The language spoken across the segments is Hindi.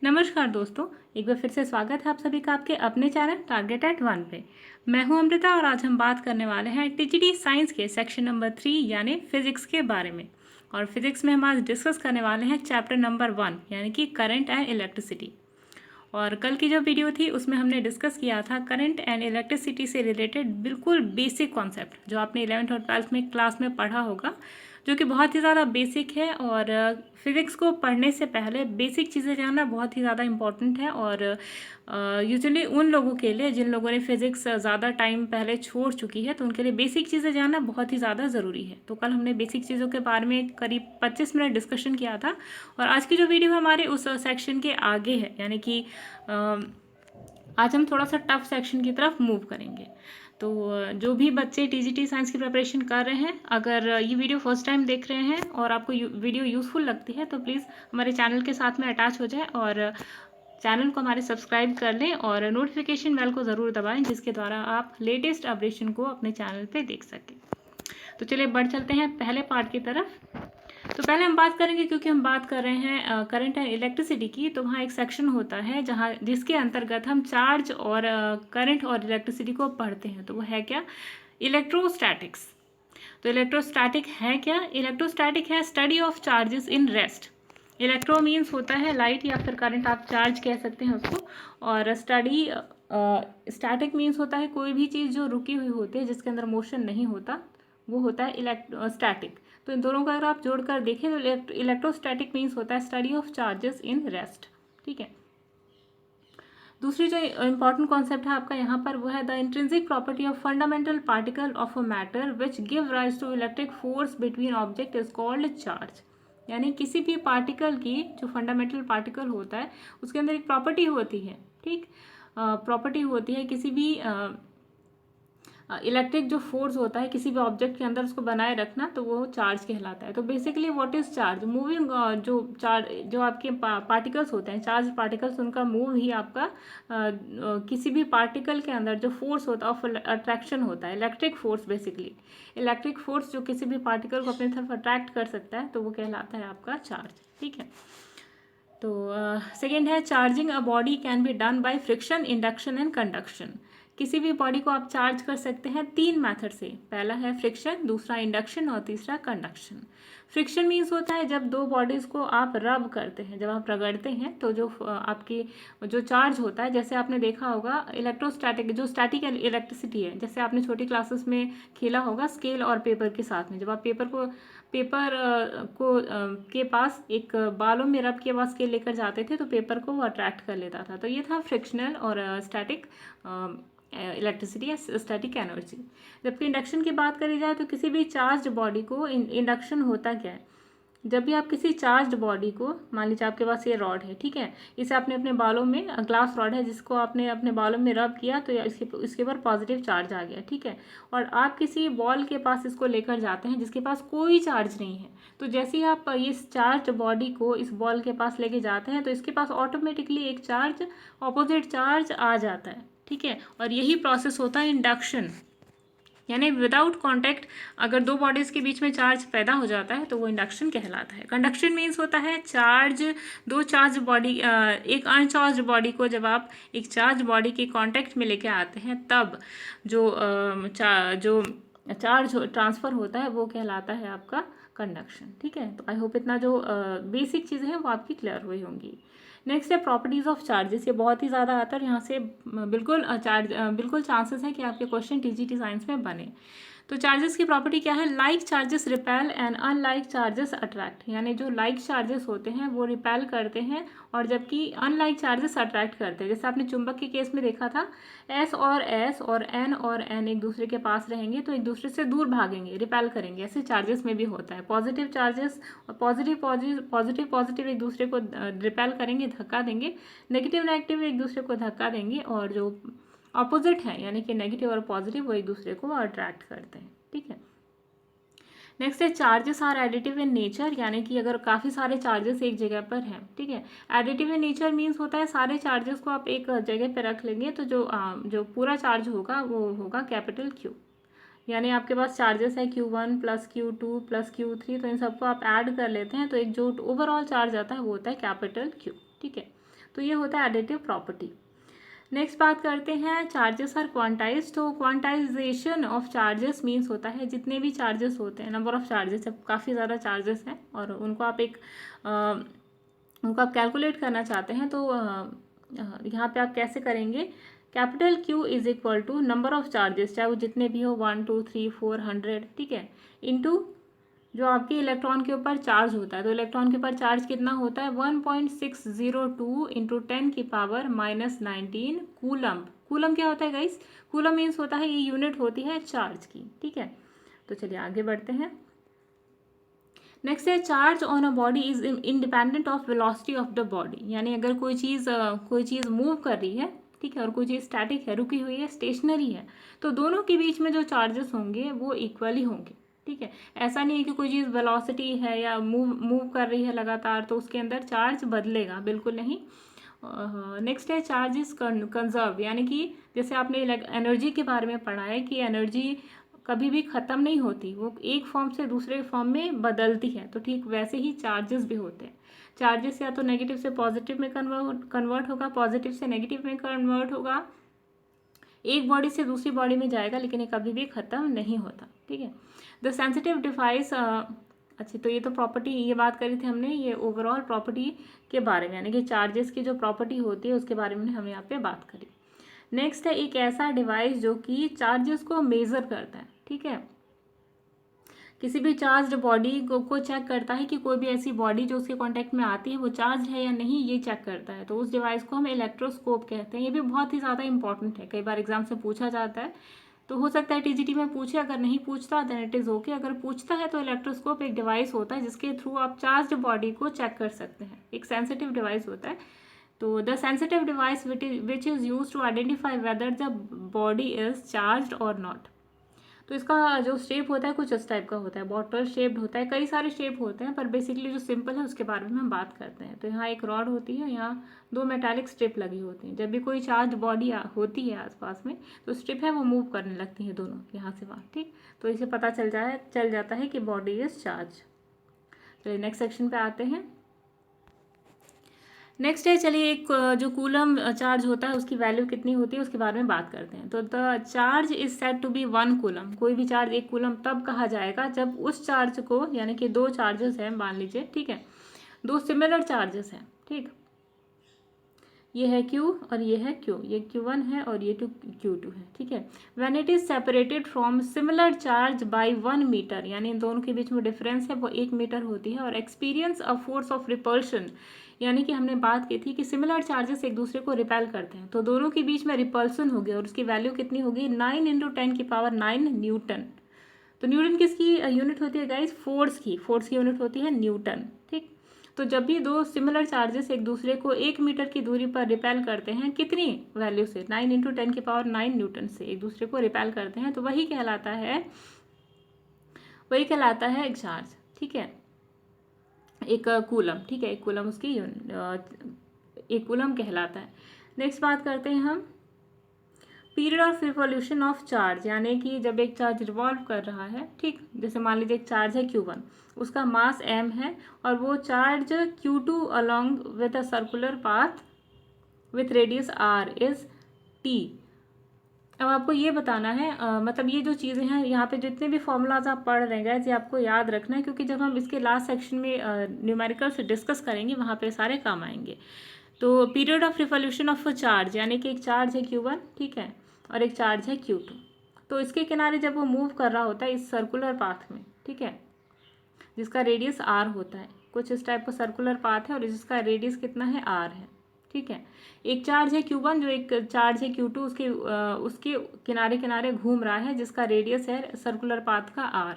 नमस्कार दोस्तों, एक बार फिर से स्वागत है आप सभी का आपके अपने चैनल टारगेट एट 1 पे। मैं हूं अमृता और आज हम बात करने वाले हैं टीजीटी साइंस के सेक्शन नंबर 3 यानी फिजिक्स के बारे में। और फिजिक्स में हम आज डिस्कस करने वाले हैं चैप्टर नंबर 1 यानी कि करंट एंड इलेक्ट्रिसिटी। और कल की जो वीडियो थी उसमें हमने डिस्कस किया था करंट एंड इलेक्ट्रिसिटी से रिलेटेड बिल्कुल बेसिक कॉन्सेप्ट जो आपने 11th और 12th में क्लास में पढ़ा होगा, जो कि बहुत ही ज़्यादा बेसिक है। और फिज़िक्स को पढ़ने से पहले बेसिक चीज़ें जानना बहुत ही ज़्यादा इम्पॉर्टेंट है। और यूजुअली उन लोगों के लिए जिन लोगों ने फिज़िक्स ज़्यादा टाइम पहले छोड़ चुकी है तो उनके लिए बेसिक चीज़ें जानना बहुत ही ज़्यादा ज़रूरी है। तो कल हमने बेसिक चीज़ों के बारे में करीब 25 मिनट डिस्कशन किया था और आज की जो वीडियो हमारे उस सेक्शन के आगे है, यानी कि आज हम थोड़ा सा टफ सेक्शन की तरफ मूव करेंगे। तो जो भी बच्चे टीजीटी साइंस की प्रिपरेशन कर रहे हैं, अगर ये वीडियो फर्स्ट टाइम देख रहे हैं और आपको वीडियो यूज़फुल लगती है तो प्लीज़ हमारे चैनल के साथ में अटैच हो जाए और चैनल को हमारे सब्सक्राइब कर लें और नोटिफिकेशन बेल को ज़रूर दबाएं, जिसके द्वारा आप लेटेस्ट अपडेशन को अपने चैनल पे देख सकें। तो चलिए बढ़ चलते हैं पहले पार्ट की तरफ। तो पहले हम बात करेंगे, क्योंकि हम बात कर रहे हैं करंट एंड इलेक्ट्रिसिटी की, तो वहाँ एक सेक्शन होता है जहाँ जिसके अंतर्गत हम चार्ज और करंट और इलेक्ट्रिसिटी को पढ़ते हैं। तो वो है क्या? इलेक्ट्रोस्टैटिक्स। तो इलेक्ट्रोस्टैटिक है क्या? इलेक्ट्रोस्टैटिक है study of charges in rest. Electro means होता है लाइट या फिर करंट, आप चार्ज कह सकते हैं उसको। और स्टडी स्टैटिक मीन्स होता है कोई भी चीज़ जो रुकी हुई होती है, जिसके अंदर मोशन नहीं होता, वो होता है स्टैटिक। तो इन दोनों का अगर आप जोड़कर देखें तो इलेक्ट्रोस्टैटिक मीन्स होता है study of charges in rest. ठीक है। दूसरी जो इंपॉर्टेंट कॉन्सेप्ट है आपका यहाँ पर वो है the intrinsic property of fundamental particle of a matter which give rise to electric force between object is called charge. यानी किसी भी पार्टिकल की जो फंडामेंटल पार्टिकल होता है उसके अंदर एक प्रॉपर्टी होती है। ठीक, प्रॉपर्टी होती है किसी भी इलेक्ट्रिक जो फोर्स होता है किसी भी ऑब्जेक्ट के अंदर उसको बनाए रखना, तो वो चार्ज कहलाता है। तो basically what is charge? Moving जो आपके पार्टिकल्स होते हैं, चार्ज पार्टिकल्स, उनका मूव ही आपका किसी भी पार्टिकल के अंदर जो फोर्स होता है ऑफ अट्रैक्शन होता है, electric force. Basically electric force जो किसी भी पार्टिकल को अपनी तरफ अट्रैक्ट कर सकता है तो वो कहलाता है आपका चार्ज। ठीक है। तो सेकेंड है charging a body can be done by friction, induction and conduction. किसी भी बॉडी को आप चार्ज कर सकते हैं 3 मेथड से। पहला है फ्रिक्शन, दूसरा इंडक्शन और तीसरा कंडक्शन। फ्रिक्शन मीन्स होता है जब दो बॉडीज़ को आप रब करते हैं, जब आप रगड़ते हैं तो जो आपकी जो चार्ज होता है, जैसे आपने देखा होगा इलेक्ट्रोस्टैटिक जो स्टैटिक इलेक्ट्रिसिटी है, जैसे आपने छोटी क्लासेस में खेला होगा स्केल और पेपर के साथ में, जब आप पेपर के पास एक बालों में रब के बाद स्केल लेकर जाते थे तो पेपर को वो अट्रैक्ट कर लेता था। तो ये था फ्रिक्शनल और स्टैटिक इलेक्ट्रिसिटी या स्टैटिक एनर्जी। जबकि इंडक्शन की बात करी जाए तो किसी भी चार्ज बॉडी को इंडक्शन होता क्या है? जब भी आप किसी चार्ज बॉडी को, मान लीजिए आपके पास ये रॉड है, ठीक है, इसे आपने अपने बालों में, ग्लास रॉड है जिसको आपने अपने बालों में रब किया तो इसके ऊपर पॉजिटिव चार्ज आ गया। ठीक है। और आप किसी बॉल के पास इसको लेकर जाते हैं जिसके पास कोई चार्ज नहीं है, तो जैसे ही आप इस चार्ज बॉडी को इस बॉल के पास लेके जाते हैं तो इसके पास ऑटोमेटिकली एक चार्ज, ऑपोजिट चार्ज आ जाता है। ठीक है। और यही प्रोसेस होता है इंडक्शन, यानी विदाउट कांटेक्ट अगर दो बॉडीज के बीच में चार्ज पैदा हो जाता है तो वो इंडक्शन कहलाता है। कंडक्शन मीन्स होता है चार्ज, दो चार्ज बॉडी, एक अनचार्ज बॉडी को जब आप एक चार्ज बॉडी के कांटेक्ट में लेके आते हैं तब जो चार्ज ट्रांसफ़र होता है वो कहलाता है आपका कंडक्शन। ठीक है। तो आई होप इतना जो बेसिक चीज़ें हैं वो आपकी क्लियर हुई होंगी। नेक्स्ट है प्रॉपर्टीज़ ऑफ चार्जेस। ये बहुत ही ज़्यादा आता है, यहाँ से बिल्कुल चांसेस है कि आपके क्वेश्चन टीजीटी साइंस में बने। तो चार्जेस की प्रॉपर्टी क्या है? Like charges repel and unlike charges attract. यानी जो लाइक चार्जेस होते हैं वो रिपेल करते हैं और जबकि अनलाइक चार्जेस अट्रैक्ट करते हैं। जैसे आपने चुंबक के केस में देखा था, एस और एन एक दूसरे के पास रहेंगे तो एक दूसरे से दूर भागेंगे, रिपेल करेंगे। ऐसे चार्जेस में भी होता है। पॉजिटिव चार्जेस और पॉजिटिव एक दूसरे को रिपेल करेंगे, धक्का देंगे। नेगेटिव एक दूसरे को धक्का देंगे और जो ऑपोजिट है यानी कि नेगेटिव और पॉजिटिव वो एक दूसरे को अट्रैक्ट करते हैं। ठीक है। नेक्स्ट है charges are additive in nature, यानी कि अगर काफ़ी सारे चार्जेस एक जगह पर हैं, ठीक है। एडिटिव इन नेचर मीन्स होता है सारे चार्जेस को आप एक जगह पर रख लेंगे तो जो पूरा चार्ज होगा वो होगा कैपिटल Q। यानी आपके पास चार्जेस है Q1 + Q2 + Q3, तो इन सबको आप ऐड कर लेते हैं तो एक जो ओवरऑल चार्ज आता है वो होता है कैपिटल Q। ठीक है। तो ये होता है एडिटिव प्रॉपर्टी। नेक्स्ट बात करते हैं चार्जेस आर क्वांटाइज। तो क्वांटाइजेशन ऑफ चार्जेस मीन्स होता है जितने भी चार्जेस होते हैं, नंबर ऑफ चार्जेस, जब काफ़ी ज़्यादा चार्जेस हैं और उनको आप कैलकुलेट करना चाहते हैं तो यहाँ पे आप कैसे करेंगे, capital Q is equal to number of charges, चाहे वो जितने भी हो 1 2 3 4 100, ठीक है, इंटू जो आपके इलेक्ट्रॉन के ऊपर चार्ज होता है। तो इलेक्ट्रॉन के ऊपर चार्ज कितना होता है 1.602 इंटू 10⁻⁻19 कूलम। कूलम क्या होता है गाइस, कूलम मीन्स होता है ये यूनिट होती है चार्ज की, ठीक है। तो चलिए आगे बढ़ते हैं। नेक्स्ट है charge on a body is independent of velocity of the body, यानी अगर कोई चीज़ मूव कर रही है, ठीक है, और कोई चीज़ स्टैटिक है, रुकी हुई है, स्टेशनरी है, तो दोनों के बीच में जो चार्जेस होंगे वो इक्वली होंगे, ठीक है। ऐसा नहीं है कि कोई चीज़ वेलोसिटी है या मूव कर रही है लगातार तो उसके अंदर चार्ज बदलेगा, बिल्कुल नहीं। नेक्स्ट है चार्ज इज कंजर्व, यानी कि जैसे आपने एनर्जी के बारे में पढ़ा है कि एनर्जी कभी भी ख़त्म नहीं होती, वो एक फॉर्म से दूसरे फॉर्म में बदलती है, तो ठीक वैसे ही चार्जेस भी होते हैं। चार्जेस या तो नेगेटिव से पॉजिटिव में कन्वर्ट होगा, पॉजिटिव से नेगेटिव में कन्वर्ट होगा, एक बॉडी से दूसरी बॉडी में जाएगा, लेकिन ये कभी भी ख़त्म नहीं होता, ठीक है। द सेंसिटिव डिवाइस, अच्छा तो ये तो प्रॉपर्टी, ये बात करी थी हमने, ये ओवरऑल प्रॉपर्टी के बारे में, यानी कि चार्जेस की जो प्रॉपर्टी होती है उसके बारे में हम यहाँ पे बात करी। नेक्स्ट है एक ऐसा डिवाइस जो कि चार्जेस को मेज़र करता है, ठीक है, किसी भी चार्ज बॉडी को चेक करता है कि कोई भी ऐसी बॉडी जो उसके कांटेक्ट में आती है वो चार्ज है या नहीं, ये चेक करता है, तो उस डिवाइस को हम इलेक्ट्रोस्कोप कहते हैं। ये भी बहुत ही ज़्यादा इंपॉर्टेंट है, कई बार एग्जाम से पूछा जाता है, तो हो सकता है टीजीटी में पूछे, अगर नहीं पूछता देन इट इज़ ओके, अगर पूछता है तो इलेक्ट्रोस्कोप एक डिवाइस होता है जिसके थ्रू आप चार्ज बॉडी को चेक कर सकते हैं, एक सेंसिटिव डिवाइस होता है। तो the sensitive device which is use to identify whether the body is charge और नॉट। तो इसका जो शेप होता है कुछ इस टाइप का होता है, बॉटल शेप्ड होता है, कई सारे शेप होते हैं, पर बेसिकली जो सिंपल है उसके बारे में हम बात करते हैं। तो यहाँ एक रॉड होती है, यहाँ दो मेटालिक स्ट्रिप लगी होती हैं, जब भी कोई चार्ज बॉडी होती है आसपास में तो स्ट्रिप है वो मूव करने लगती हैं दोनों यहाँ से वहाँ, ठीक। तो इसे पता चल जाता है कि बॉडी इज चार्ज। चलिए नेक्स्ट सेक्शन पे आते हैं। नेक्स्ट है, चलिए एक जो कूलम चार्ज होता है उसकी वैल्यू कितनी होती है उसके बारे में बात करते हैं। तो the charge is said to be 1 coulomb, कोई भी चार्ज 1 कूलम तब कहा जाएगा जब उस चार्ज को, यानी कि दो चार्जेस हैं मान लीजिए, ठीक है, दो सिमिलर चार्जेस हैं, ठीक, ये है Q और ये है Q, ये Q1 है और ये Q2 है, ठीक है। When it is separated from similar charge by 1 metre, यानी इन दोनों के बीच में डिफरेंस है वो 1 मीटर होती है, और experience a force of repulsion, यानी कि हमने बात की थी कि सिमिलर चार्जेस एक दूसरे को रिपेल करते हैं, तो दोनों के बीच में रिपल्सन होगी और उसकी वैल्यू कितनी होगी 9 × 10⁹ न्यूटन। तो न्यूटन किसकी यूनिट होती है गाइस, फोर्स की यूनिट होती है न्यूटन, ठीक। तो जब भी दो सिमिलर चार्जेस एक दूसरे को 1 मीटर की दूरी पर रिपेल करते हैं, कितनी वैल्यू से, 9 × 10⁹ न्यूटन से एक दूसरे को रिपेल करते हैं, तो वही कहलाता है एक चार्ज, ठीक है, एक कूलम, ठीक है, एक कूलम उसकी एक कूलम कहलाता है। नेक्स्ट बात करते हैं हम period of revolution of charge, यानी कि जब एक चार्ज रिवॉल्व कर रहा है, ठीक, जैसे मान लीजिए एक चार्ज है Q1, उसका मास m है और वो charge Q2 along with a circular path with radius r is t। अब आपको ये बताना है मतलब ये जो चीज़ें हैं यहाँ पे जितने भी फॉर्मूलाज आप पढ़ रहे हैं ये आपको याद रखना है, क्योंकि जब हम इसके लास्ट सेक्शन में न्यूमेरिकल से डिस्कस करेंगे वहाँ पे सारे काम आएंगे। तो period of revolution of a charge, यानी कि एक चार्ज है Q1, ठीक है, और एक चार्ज है Q2, तो इसके किनारे जब वो मूव कर रहा होता है इस सर्कुलर पाथ में, ठीक है, जिसका रेडियस r होता है, कुछ इस टाइप का सर्कुलर पाथ है और जिसका रेडियस कितना है r है, ठीक है। एक चार्ज है Q1, जो एक चार्ज है Q2, उसके किनारे किनारे घूम रहा है जिसका रेडियस है सर्कुलर पाथ का r।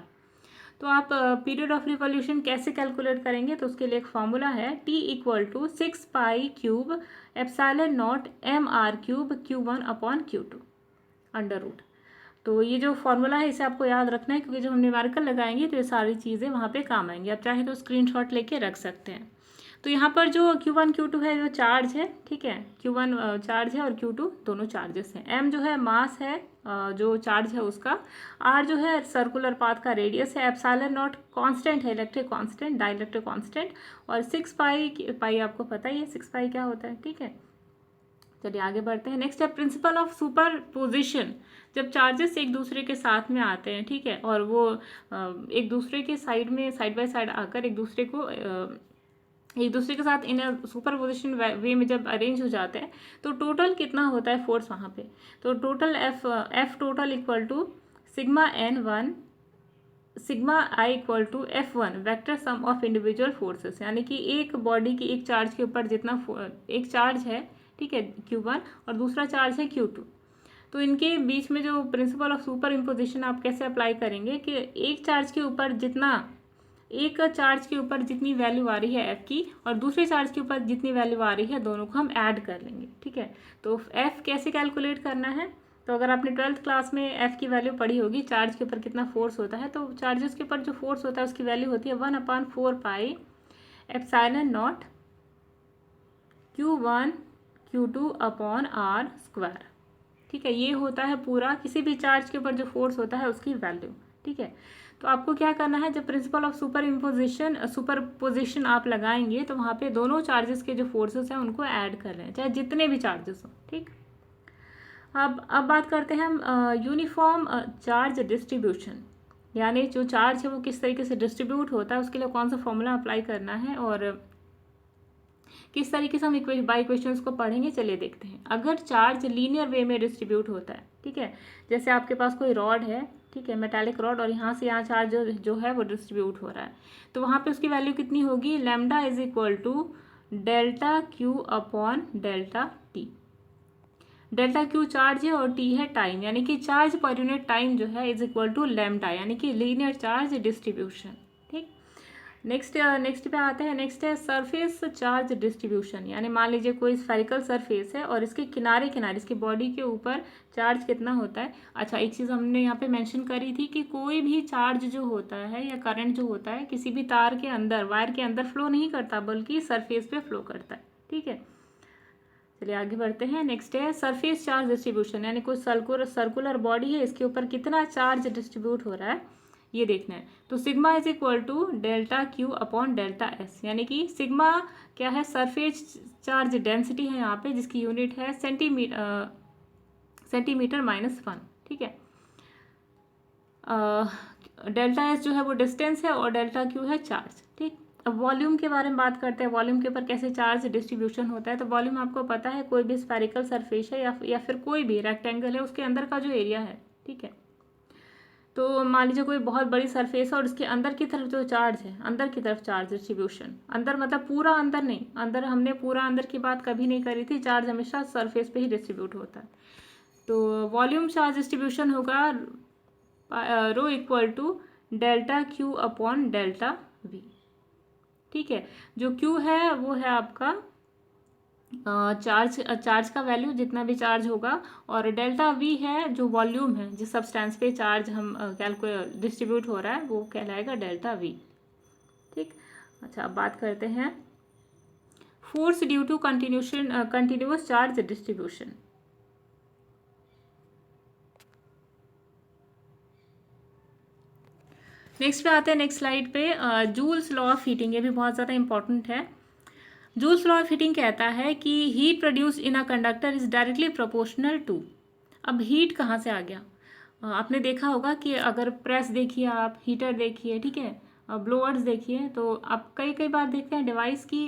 तो आप पीरियड ऑफ रिवॉल्यूशन कैसे कैलकुलेट करेंगे, तो उसके लिए एक फॉर्मूला है T = 6π³ ε0 mr³ Q1/Q2 √। तो ये जो फॉर्मूला है इसे आपको याद रखना है, क्योंकि जब हम न्यूमेरिकल लगाएंगे तो ये सारी चीज़ें वहाँ पे काम आएंगी। आप चाहे तो स्क्रीनशॉट लेके रख सकते हैं। तो यहाँ पर जो Q1 Q2 है जो चार्ज है, ठीक है, Q1 चार्ज है और Q2 दोनों चार्जेस हैं। M जो है मास है जो चार्ज है उसका, R जो है सर्कुलर पाथ का रेडियस है, एप्सिलॉन नॉट कांस्टेंट है, इलेक्ट्रिक कांस्टेंट, डाइलेक्ट्रिक कांस्टेंट, और 6 पाई आपको पता ही है 6 पाई क्या होता है, ठीक है। चलिए आगे बढ़ते हैं। नेक्स्ट है प्रिंसिपल ऑफ सुपरपोजिशन। जब चार्जेस एक दूसरे के साथ में आते हैं, ठीक है, और वो एक दूसरे के साइड में साइड बाय साइड आकर एक दूसरे के साथ इन सुपरपोजिशन वे में जब अरेंज हो जाते हैं तो टोटल कितना होता है फोर्स वहाँ पे। तो total F total equal to σN1 σI equal to F1 vector sum of individual forces, यानी कि एक बॉडी की एक चार्ज के ऊपर जितना एक चार्ज है, ठीक है, Q1 और दूसरा चार्ज है Q2, तो इनके बीच में जो प्रिंसिपल ऑफ सुपर इम्पोजिशन आप कैसे अप्लाई करेंगे कि एक चार्ज के ऊपर जितनी वैल्यू आ रही है F की और दूसरे चार्ज के ऊपर जितनी वैल्यू आ रही है, दोनों को हम ऐड कर लेंगे, ठीक है। तो F कैसे कैलकुलेट करना है, तो अगर आपने 12th क्लास में F की वैल्यू पढ़ी होगी, चार्ज के ऊपर कितना फोर्स होता है, तो चार्जेस के ऊपर जो फोर्स होता है उसकी वैल्यू होती है 1/4 pi epsilon not Q1 Q2 upon R square, ठीक है। ये होता है पूरा किसी भी चार्ज के ऊपर जो फोर्स होता है उसकी वैल्यू, ठीक है। तो आपको क्या करना है, जब प्रिंसिपल ऑफ सुपरपोजिशन आप लगाएंगे तो वहाँ पे दोनों चार्जेस के जो फोर्सेस हैं उनको ऐड कर लें, चाहे जितने भी चार्जेस हों, ठीक। अब बात करते हैं हम यूनिफॉर्म चार्ज डिस्ट्रीब्यूशन, यानी जो चार्ज है वो किस तरीके से डिस्ट्रीब्यूट होता है, उसके लिए कौन सा फॉर्मूला अप्लाई करना है और किस तरीके से हम बाई इक्वेशंस को पढ़ेंगे। चलिए देखते हैं। अगर चार्ज लीनियर वे में डिस्ट्रीब्यूट होता है, ठीक है, जैसे आपके पास कोई रॉड है, ठीक है, मेटालिक रॉड, और यहाँ से यहाँ चार्ज जो है वो डिस्ट्रीब्यूट हो रहा है, तो वहाँ पे उसकी वैल्यू कितनी होगी, lambda is equal to delta Q upon delta T. Delta Q charge है और टी है टाइम, यानी कि चार्ज पर यूनिट टाइम जो है इज इक्वल टू लैम्डा, यानी कि लीनियर चार्ज डिस्ट्रीब्यूशन, ठीक। नेक्स्ट पे आते हैं। नेक्स्ट है सरफेस चार्ज डिस्ट्रीब्यूशन, यानी मान लीजिए कोई स्फेरिकल सरफेस है और इसके किनारे किनारे इसकी बॉडी के ऊपर चार्ज कितना होता है। अच्छा, एक चीज़ हमने यहाँ पे मेंशन करी थी कि कोई भी चार्ज जो होता है या करंट जो होता है किसी भी तार के अंदर, वायर के अंदर फ्लो नहीं करता, बल्कि सरफेस पे फ्लो करता है, ठीक है। चलिए आगे बढ़ते हैं। नेक्स्ट है सरफेस चार्ज डिस्ट्रीब्यूशन, यानी कोई सर्कुलर बॉडी है, इसके ऊपर कितना चार्ज डिस्ट्रीब्यूट हो रहा है ये देखना है। तो sigma is equal to delta Q upon delta S, यानी कि सिग्मा क्या है, सरफेस चार्ज डेंसिटी है यहाँ पे, जिसकी यूनिट है सेंटीमीटर -1, ठीक है। डेल्टा एस जो है वो डिस्टेंस है और डेल्टा क्यू है चार्ज, ठीक। अब वॉल्यूम के बारे में बात करते हैं, वॉल्यूम के ऊपर कैसे चार्ज डिस्ट्रीब्यूशन होता है। तो वॉल्यूम आपको पता है, कोई भी स्फेरिकल सरफेस है या फिर कोई भी रेक्टेंगल है, उसके अंदर का जो एरिया है, ठीक है। तो मान लीजिए कोई बहुत बड़ी सरफेस है और उसके अंदर की तरफ जो चार्ज है, अंदर की तरफ चार्ज डिस्ट्रीब्यूशन, अंदर मतलब पूरा अंदर नहीं, अंदर हमने पूरा अंदर की बात कभी नहीं करी थी, चार्ज हमेशा सरफेस पे ही डिस्ट्रीब्यूट होता है। तो वॉल्यूम चार्ज डिस्ट्रीब्यूशन होगा rho equal to delta Q upon delta V, ठीक है। जो क्यू है वो है आपका चार्ज का वैल्यू, जितना भी चार्ज होगा, और डेल्टा वी है जो वॉल्यूम है, जिस सब्सटेंस पे चार्ज हम डिस्ट्रीब्यूट हो रहा है वो कहलाएगा डेल्टा वी, ठीक। अच्छा, अब बात करते हैं force due to continuous charge distribution. Next पे आते हैं, नेक्स्ट स्लाइड पे जूल्स लॉ ऑफ हीटिंग, ये भी बहुत ज़्यादा इंपॉर्टेंट है। जूल्स लॉ ऑफ हीटिंग कहता है कि heat produce in a conductor is directly proportional to. अब हीट कहाँ से आ गया, आपने देखा होगा कि अगर प्रेस देखिए, आप हीटर देखिए, ठीक है, ब्लोअर्स देखिए, तो आप कई बार देखते हैं डिवाइस की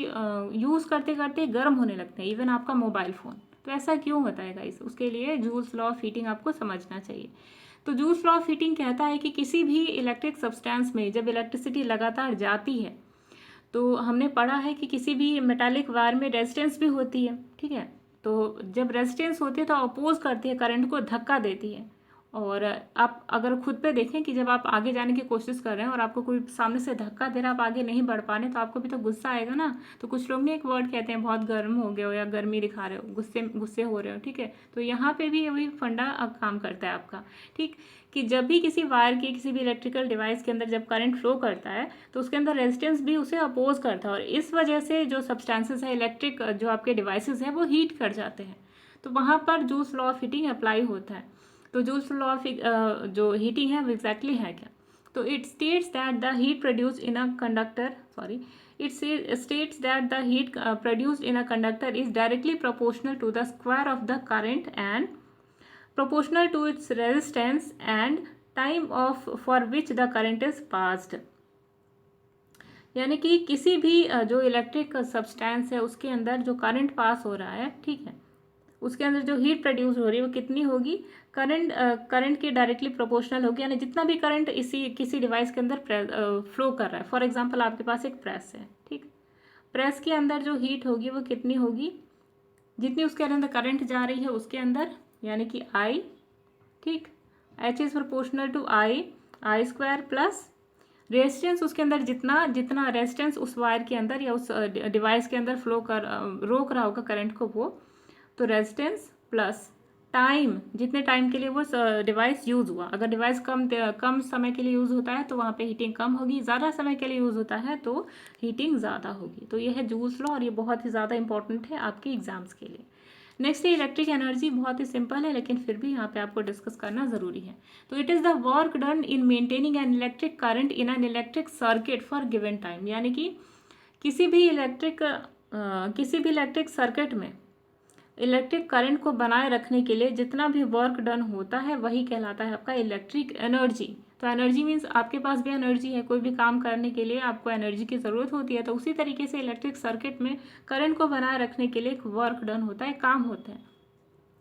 यूज़ करते करते गर्म होने लगते हैं, इवन आपका मोबाइल फ़ोन। तो ऐसा क्यों होता है गाइस, उसके लिए जूल्स लॉ ऑफ हीटिंग आपको समझना चाहिए। तो जूल्स लॉ ऑफ हीटिंग कहता है कि किसी भी इलेक्ट्रिक सब्सटेंस में जब इलेक्ट्रिसिटी लगातार जाती है, तो हमने पढ़ा है कि किसी भी मेटालिक वायर में रेजिस्टेंस भी होती है, ठीक है। तो जब रेजिस्टेंस होती है तो अपोज करती है, करंट को धक्का देती है, और आप अगर खुद पे देखें कि जब आप आगे जाने की कोशिश कर रहे हैं और आपको कोई सामने से धक्का दे रहा है, आप आगे नहीं बढ़ पा रहे, तो आपको भी तो गुस्सा आएगा ना। तो कुछ लोग ने एक वर्ड कहते हैं, बहुत गर्म हो गए हो या गर्मी दिखा रहे हो, गुस्से गुस्से हो रहे हो, ठीक है। तो यहाँ पे भी वही फंडा अब काम करता है आपका, ठीक, कि जब भी किसी वायर की किसी भी इलेक्ट्रिकल डिवाइस के अंदर जब करंट फ्लो करता है तो उसके अंदर रेजिस्टेंस भी उसे अपोज करता है, और इस वजह से जो सब्सटेंसेस है इलेक्ट्रिक जो आपके डिवाइसेस हैं वो हीट कर जाते हैं। तो वहाँ पर joules law of heating apply होता है। तो जूल्स लॉ ऑफ जो हीटिंग है वो एग्जैक्टली है क्या? तो it states that the heat produce in a conductor it states that the heat produced in a conductor is directly proportional to the square of the current and proportional to its resistance and time of for which the current is passed। यानी कि किसी भी जो इलेक्ट्रिक सब्सटेंस है उसके अंदर जो करंट पास हो रहा है, ठीक है, उसके अंदर जो हीट प्रोड्यूस हो रही है वो कितनी होगी? करंट के डायरेक्टली प्रोपोर्शनल होगी। यानी जितना भी करंट इसी किसी डिवाइस के अंदर फ्लो कर रहा है, फॉर एग्जांपल आपके पास एक प्रेस है, ठीक, प्रेस के अंदर जो हीट होगी वो कितनी होगी? जितनी उसके अंदर करंट जा रही है उसके अंदर, यानी कि आई, ठीक, H is proportional to I square plus resistance उसके अंदर जितना जितना रेजिस्टेंस उस वायर के अंदर या उस डिवाइस के अंदर फ्लो कर रोक रहा होगा करंट को वो, तो रेजिस्टेंस प्लस टाइम, जितने टाइम के लिए वो डिवाइस यूज़ हुआ। अगर डिवाइस कम समय के लिए यूज़ होता है तो वहाँ पे हीटिंग कम होगी, ज़्यादा समय के लिए यूज़ होता है तो हीटिंग ज़्यादा होगी। तो ये है जूल्स लॉ और ये बहुत ही ज़्यादा इंपॉर्टेंट है आपके एग्जाम्स के लिए। नेक्स्ट है इलेक्ट्रिक एनर्जी। बहुत ही सिंपल है लेकिन फिर भी यहाँ पे आपको डिस्कस करना ज़रूरी है। तो it is the work done in maintaining an electric current in an electric circuit for given time. यानी कि किसी भी इलेक्ट्रिक सर्किट में इलेक्ट्रिक करंट को बनाए रखने के लिए जितना भी वर्क डन होता है वही कहलाता है आपका इलेक्ट्रिक एनर्जी। तो एनर्जी मीन्स आपके पास भी एनर्जी है, कोई भी काम करने के लिए आपको एनर्जी की ज़रूरत होती है। तो उसी तरीके से इलेक्ट्रिक सर्किट में करंट को बनाए रखने के लिए एक वर्क डन होता है, काम होता है,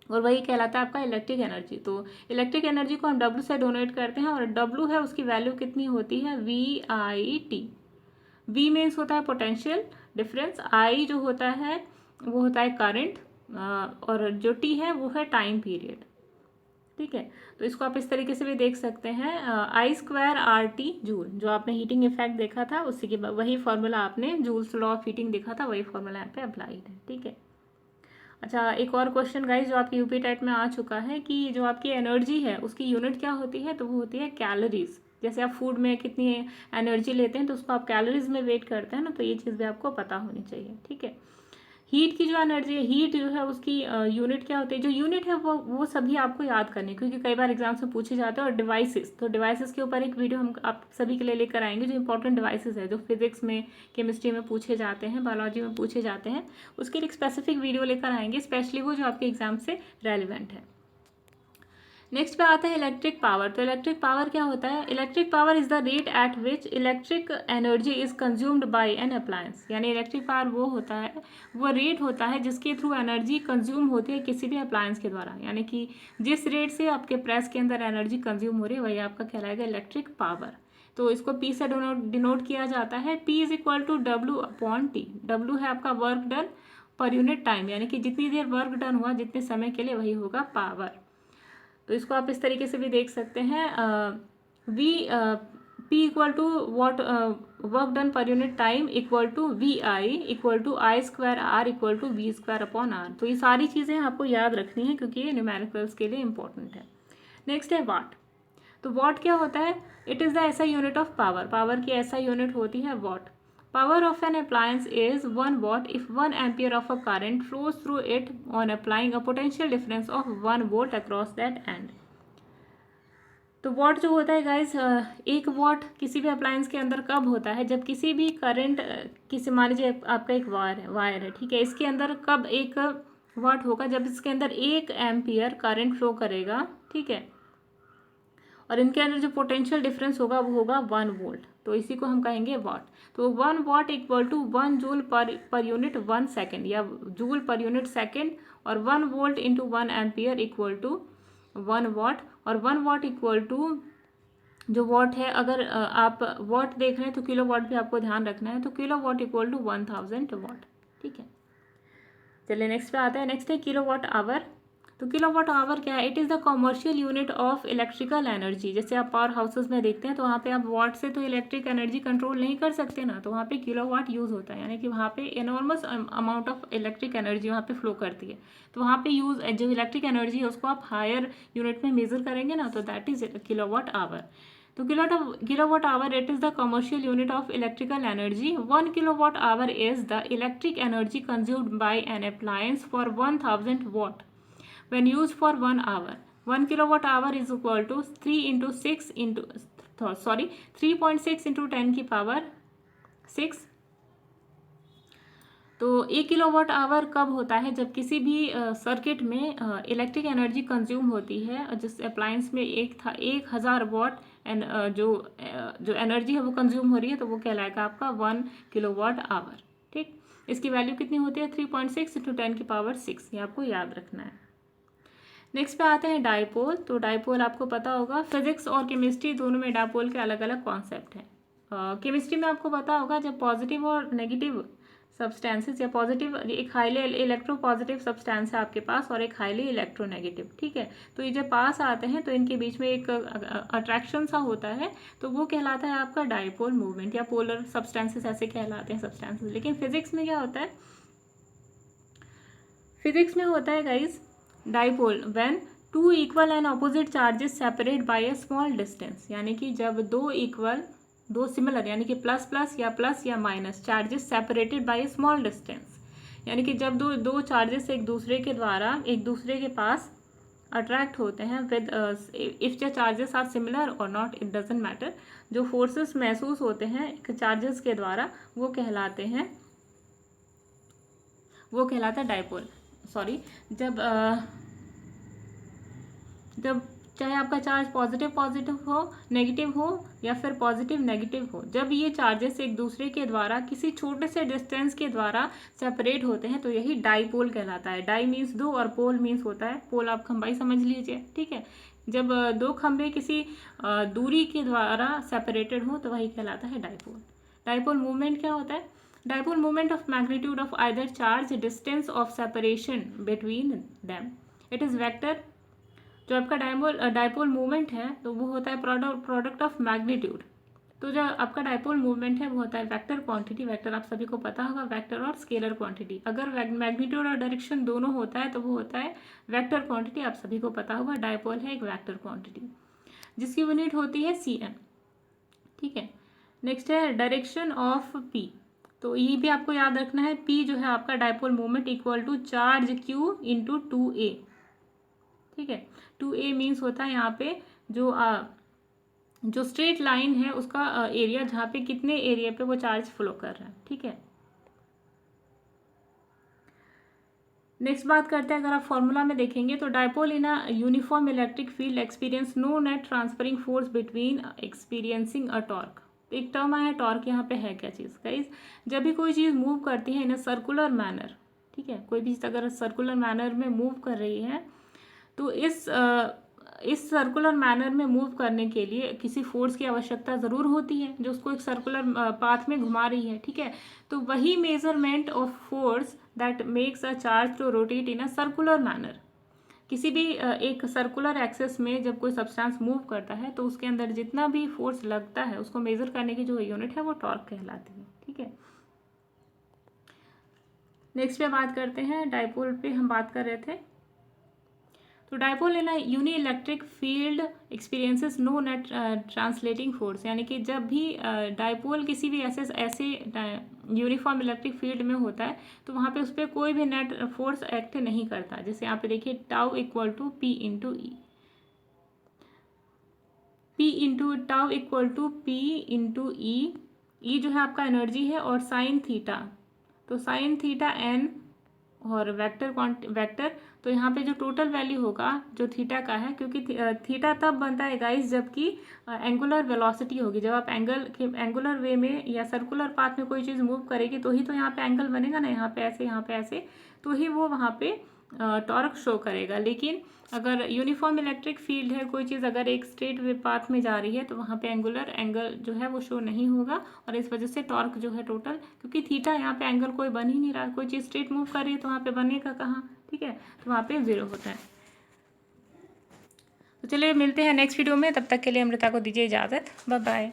और वही कहलाता है आपका इलेक्ट्रिक एनर्जी। तो इलेक्ट्रिक एनर्जी को हम W से डोनेट करते हैं, और W है उसकी वैल्यू कितनी होती है? VIT। V मीन्स होता है पोटेंशियल डिफरेंस, I जो होता है वो होता है करंट, और जो T है वो है टाइम पीरियड, ठीक है। तो इसको आप इस तरीके से भी देख सकते हैं, I स्क्वायर RT जूल, जो आपने हीटिंग इफेक्ट देखा था उसी के वही फॉर्मूला आपने जूल्स लॉ ऑफ हीटिंग देखा था, वही फॉर्मूला यहाँ पे अप्लाइड है, ठीक है। अच्छा, एक और क्वेश्चन गाइस जो आपकी यूपी टेट में आ चुका है कि जो आपकी एनर्जी है उसकी यूनिट क्या होती है? तो वो होती है कैलोरीज। जैसे आप फूड में कितनी एनर्जी लेते हैं तो उसको आप कैलोरीज में वेट करते हैं ना, तो ये चीज़ भी आपको पता होनी चाहिए, ठीक है। हीट की जो एनर्जी है, हीट जो है उसकी यूनिट क्या होती है? जो यूनिट है वो सभी आपको याद करनी है, क्योंकि कई बार एग्जाम्स में पूछे जाते हैं। और डिवाइसेस, तो डिवाइसेस के ऊपर एक वीडियो हम आप सभी के लिए लेकर आएंगे, जो इंपॉर्टेंट डिवाइसेस है जो फिजिक्स में, केमिस्ट्री में पूछे जाते हैं, बायोलॉजी में पूछे जाते हैं, उसके लिए एक स्पेसिफिक वीडियो लेकर आएंगे, स्पेशली वो जो आपके एग्जाम से रेलिवेंट है। नेक्स्ट पे आता है इलेक्ट्रिक पावर। तो इलेक्ट्रिक पावर क्या होता है? Electric power is the rate at which electric energy is consumed by an appliance. यानी इलेक्ट्रिक पावर वो होता है, वो रेट होता है जिसके थ्रू एनर्जी कंज्यूम होती है किसी भी अप्लायंस के द्वारा। यानी कि जिस रेट से आपके प्रेस के अंदर एनर्जी कंज्यूम हो रही है वही आपका कहलाएगा इलेक्ट्रिक पावर। तो इसको P से डिनोट किया जाता है। P is equal to W/T। W है आपका work done per unit time, यानी कि जितनी देर वर्क डन हुआ जितने समय के लिए वही होगा पावर। तो इसको आप इस तरीके से भी देख सकते हैं, P equal to what work done per unit time equal to VI equal to I square R equal to V square upon R। तो ये सारी चीज़ें आपको याद रखनी है क्योंकि ये न्यूमेरिकल्स के लिए इंपॉर्टेंट है। नेक्स्ट है वाट। तो वाट क्या होता है? इट इज़ द ऐसा यूनिट ऑफ पावर। पावर की ऐसा यूनिट होती है वाट। Power of an appliance is 1 watt if 1 ampere of a current flows through it on applying a potential difference of 1 volt across that end। तो वॉट जो होता है गाइस, 1 वॉट किसी भी अप्लायंस के अंदर कब होता है? जब किसी भी करंट, किसी मान लीजिए आपका एक वायर है, ठीक है, इसके अंदर कब 1 वॉट होगा? जब इसके अंदर 1 एम्पियर करंट फ्लो करेगा, ठीक है, और इनके अंदर जो पोटेंशियल डिफरेंस होगा वो होगा 1 वोल्ट। तो इसी को हम कहेंगे वाट। तो 1 watt equal to 1 joule per unit 1 second, या जूल पर यूनिट सेकेंड, और 1 volt into 1 ampere equal to 1 watt. और 1 वाट इक्वल टू जो वाट है, अगर आप वाट देख रहे हैं तो किलो वाट भी आपको ध्यान रखना है। तो किलो वाट इक्वल टू 1000 वाट, ठीक है। चलिए नेक्स्ट पे आता है। नेक्स्ट है किलो वाट आवर। तो किलोवाट आवर क्या है? It is the commercial unit of electrical energy. जैसे आप पावर हाउसेस में देखते हैं तो वहाँ पे आप वाट से तो इलेक्ट्रिक एनर्जी कंट्रोल नहीं कर सकते ना, तो वहाँ पे किलोवाट यूज़ होता है, यानी कि वहाँ पे enormous amount of electric energy वहाँ पे फ्लो करती है। तो वहाँ पे यूज़ जो इलेक्ट्रिक एनर्जी है उसको आप हायर यूनिट में मेजर करेंगे ना, तो दैट इज़ किलोवाट आवर। तो kilowatt hour, it is the commercial unit of electrical energy. 1 kilowatt hour is the electric energy consumed by an appliance for 1000 watt when used for 1 hour. 1 kilowatt hour is equal to 3.6 into 10 की पावर 6। तो 1 किलोवाट आवर कब होता है? जब किसी भी सर्किट में इलेक्ट्रिक एनर्जी कंज्यूम होती है, जिस अप्लायंस में 1000 वाट जो एनर्जी है वो कंज्यूम हो रही है, तो वो कहलाएगा आपका 1 किलोवाट आवर। ठीक, इसकी वैल्यू कितनी होती है? 3.6 इंटू 10 की पावर 6, ये आपको याद रखना है। नेक्स्ट पे आते हैं डायपोल। तो डायपोल आपको पता होगा, फिजिक्स और केमिस्ट्री दोनों में डायपोल के अलग अलग कॉन्सेप्ट हैं। केमिस्ट्री में आपको पता होगा जब पॉजिटिव और नेगेटिव सब्सटेंसेस, या पॉजिटिव एक हाईली इलेक्ट्रो पॉजिटिव सब्सटेंस है आपके पास और एक हाईली इलेक्ट्रोनेगेटिव, ठीक है, तो ये जब पास आते हैं तो इनके बीच में एक अट्रैक्शन सा होता है, तो वो कहलाता है आपका डायपोल मूवमेंट, या पोलर सब्सटेंसेस ऐसे कहलाते हैं सब्सटेंसेस। लेकिन फिजिक्स में क्या होता है? फिजिक्स में होता है guys dipole when two equal and opposite charges separate by a small distance, यानी कि जब दो सिमिलर यानी कि प्लस या minus charges separated by a small distance, यानी कि जब दो चार्जेस एक दूसरे के पास अट्रैक्ट होते हैं with if the charges are similar और नॉट, इट डजेंट मैटर, जो फोर्सेस महसूस होते हैं चार्जेस के द्वारा वो कहलाता है डायपोल। सॉरी, जब चाहे आपका चार्ज पॉजिटिव हो, नेगेटिव हो, या फिर पॉजिटिव नेगेटिव हो, जब ये चार्जेस एक दूसरे के द्वारा किसी छोटे से डिस्टेंस के द्वारा सेपरेट होते हैं तो यही डाइपोल कहलाता है। डाई मीन्स दो और पोल मीन्स होता है, पोल आप खंबाई समझ लीजिए, ठीक है। जब दो खंबे किसी दूरी के द्वारा सेपरेटेड हो तो वही कहलाता है डाइपोल। डाइपोल मूवमेंट क्या होता है? Dipole movement of magnitude of either charge, distance of separation between them, it is vector. जो आपका डायपोल मूवमेंट है तो वो होता है प्रोडक्ट ऑफ मैग्नीट्यूड। तो जो आपका डायपोल मूवमेंट है वो होता है वेक्टर क्वांटिटी। वेक्टर आप सभी को पता होगा, वेक्टर और स्केलर क्वांटिटी। अगर मैग्नीट्यूड और डायरेक्शन दोनों होता है तो वो होता है वेक्टर क्वांटिटी, आप सभी को पता होगा। डायपोल है एक वेक्टर क्वांटिटी जिसकी यूनिट होती है cm, ठीक है। नेक्स्ट है डायरेक्शन ऑफ p। तो ये भी आपको याद रखना है, p जो है आपका dipole movement equal to charge q into 2a, ठीक है। 2a मीन्स होता है यहाँ पे जो स्ट्रेट लाइन है उसका एरिया, जहाँ पे कितने एरिया पे वो चार्ज फ्लो कर रहा है, ठीक है। नेक्स्ट बात करते हैं, अगर आप फॉर्मूला में देखेंगे तो dipole in a uniform electric field experience no net transferring force between experiencing a torque. एक टर्म आया टॉर्क, यहाँ पे है क्या चीज़ गाइस? जब भी कोई चीज़ मूव करती है इन अ सर्कुलर मैनर, ठीक है, कोई भी चीज़ अगर सर्कुलर मैनर में मूव कर रही है तो इस सर्कुलर मैनर में मूव करने के लिए किसी फोर्स की आवश्यकता ज़रूर होती है जो उसको एक सर्कुलर पाथ में घुमा रही है, ठीक है। तो वही measurement of force that makes a charge to rotate in a circular manner. किसी भी एक सर्कुलर एक्सेस में जब कोई सब्सटेंस मूव करता है तो उसके अंदर जितना भी फोर्स लगता है उसको मेजर करने की जो यूनिट है वो टॉर्क कहलाती है, ठीक है। नेक्स्ट पे बात करते हैं, डायपोल पे हम बात कर रहे थे। तो dipole in a uni electric field experiences no net translating force, यानी कि जब भी डायपोल किसी भी ऐसे यूनिफॉर्म इलेक्ट्रिक फील्ड में होता है तो वहाँ पे उस पर कोई भी नेट फोर्स एक्ट नहीं करता। जैसे यहाँ पे देखिए tau equal to P into E, tau equal to P into E जो है आपका एनर्जी है, और साइन थीटा, तो साइन थीटा एन और वेक्टर तो यहाँ पे जो टोटल वैल्यू होगा जो थीटा का है, क्योंकि थीटा तब बनता है गाइस जबकि एंगुलर वेलोसिटी होगी। जब आप एंगुलर वे में या सर्कुलर पाथ में कोई चीज़ मूव करेगी तो ही तो यहाँ पे एंगल बनेगा ना, यहाँ पे ऐसे तो ही वो वहाँ पे टॉर्क शो करेगा। लेकिन अगर यूनिफॉर्म इलेक्ट्रिक फील्ड है, कोई चीज़ अगर एक स्ट्रेट वे पाथ में जा रही है तो वहाँ पे एंगुलर एंगल जो है वो शो नहीं होगा, और इस वजह से टॉर्क जो है टोटल, क्योंकि थीटा यहाँ पे एंगल कोई बन ही नहीं रहा, कोई चीज़ स्ट्रेट मूव कर रही है तो वहाँ पे बनेगा कहाँ, ठीक है, तो वहाँ पे 0 होता है। तो चलिए मिलते हैं नेक्स्ट वीडियो में, तब तक के लिए अमृता को दीजिए इजाज़त। Bye bye.